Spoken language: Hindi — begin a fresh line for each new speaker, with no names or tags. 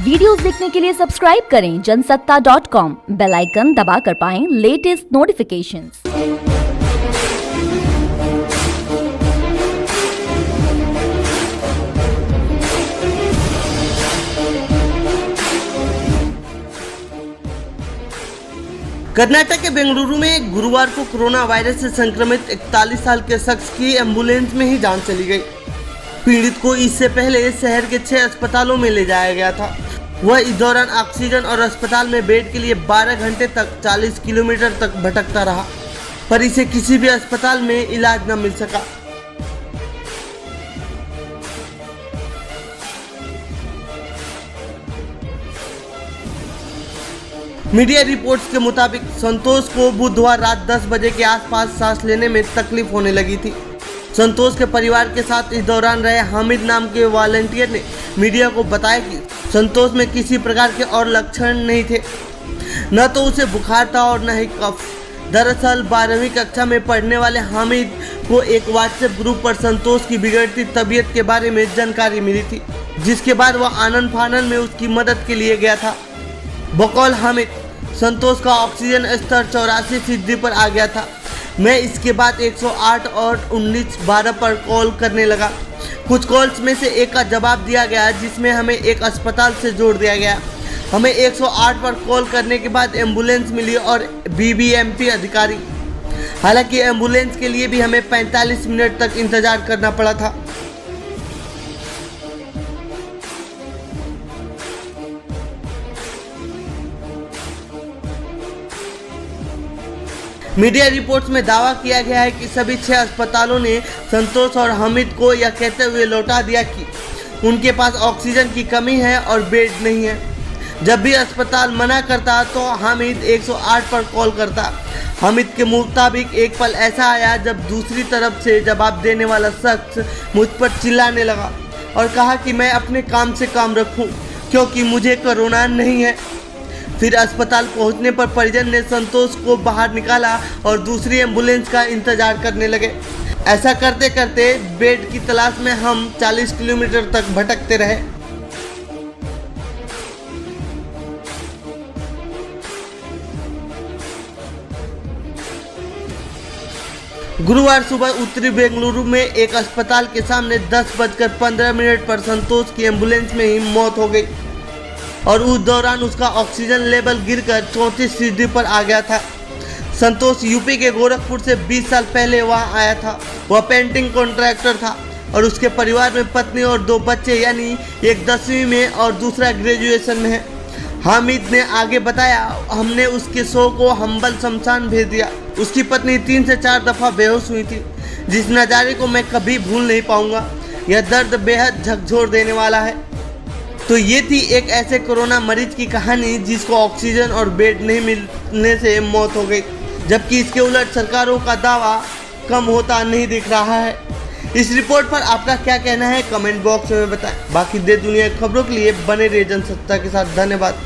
वीडियोस देखने के लिए सब्सक्राइब करें जनसत्ता.com, बेल आइकन दबाकर पाएं लेटेस्ट नोटिफिकेशंस।
कर्नाटक के बेंगलुरु में गुरुवार को कोरोना वायरस से संक्रमित 41 साल के शख्स की एम्बुलेंस में ही जान चली गई। पीड़ित को इससे पहले शहर के 6 अस्पतालों में ले जाया गया था। वह इस दौरान ऑक्सीजन और अस्पताल में बेड के लिए 12 घंटे तक 40 किलोमीटर तक भटकता रहा, पर इसे किसी भी अस्पताल में इलाज न मिल सका। मीडिया रिपोर्ट्स के मुताबिक संतोष को बुधवार रात 10 बजे के आसपास सांस लेने में तकलीफ होने लगी थी। संतोष के परिवार के साथ इस दौरान रहे हामिद नाम के वॉलंटियर ने मीडिया को बताया कि संतोष में किसी प्रकार के और लक्षण नहीं थे, न तो उसे बुखार था और न ही कफ। दरअसल 12वीं कक्षा में पढ़ने वाले हामिद को एक व्हाट्सएप ग्रुप पर संतोष की बिगड़ती तबीयत के बारे में जानकारी मिली थी, जिसके बाद वह आनन फानन में उसकी मदद के लिए गया था। बकौल हामिद, संतोष का ऑक्सीजन स्तर 84% पर आ गया था। मैं इसके बाद 108 और 1912 पर कॉल करने लगा। कुछ कॉल्स में से एक का जवाब दिया गया, जिसमें हमें एक अस्पताल से जोड़ दिया गया। हमें 108 पर कॉल करने के बाद एम्बुलेंस मिली और बीबीएमपी अधिकारी। हालांकि एम्बुलेंस के लिए भी हमें 45 मिनट तक इंतजार करना पड़ा था। मीडिया रिपोर्ट्स में दावा किया गया है कि सभी 6 अस्पतालों ने संतोष और हामिद को यह कहते हुए लौटा दिया कि उनके पास ऑक्सीजन की कमी है और बेड नहीं है। जब भी अस्पताल मना करता तो हामिद 108 पर कॉल करता। हामिद के मुताबिक एक पल ऐसा आया जब दूसरी तरफ से जवाब देने वाला शख्स मुझ पर चिल्लाने लगा और कहा कि मैं अपने काम से काम रखूं क्योंकि मुझे कोरोना नहीं है। फिर अस्पताल पहुंचने पर परिजन ने संतोष को बाहर निकाला और दूसरी एम्बुलेंस का इंतजार करने लगे। ऐसा करते करते बेड की तलाश में हम 40 किलोमीटर तक भटकते रहे। गुरुवार सुबह उत्तरी बेंगलुरु में एक अस्पताल के सामने 10:15 पर संतोष की एम्बुलेंस में ही मौत हो गई और उस दौरान उसका ऑक्सीजन लेवल गिरकर 34% पर आ गया था। संतोष यूपी के गोरखपुर से 20 साल पहले वहां आया था। वह पेंटिंग कॉन्ट्रैक्टर था और उसके परिवार में पत्नी और 2 बच्चे, यानी एक 10वीं में और दूसरा ग्रेजुएशन में है। हामिद ने आगे बताया, हमने उसके शव को हम्बल शमशान भेज दिया। उसकी पत्नी 3 से 4 दफ़ा बेहोश हुई थी, जिस नज़ारे को मैं कभी भूल नहीं पाऊंगा। यह दर्द बेहद झकझोर देने वाला है। तो ये थी एक ऐसे कोरोना मरीज की कहानी जिसको ऑक्सीजन और बेड नहीं मिलने से मौत हो गई, जबकि इसके उलट सरकारों का दावा कम होता नहीं दिख रहा है। इस रिपोर्ट पर आपका क्या कहना है कमेंट बॉक्स में बताएं। बाकी देश दुनिया की खबरों के लिए बने रहिए जनसत्ता के साथ। धन्यवाद।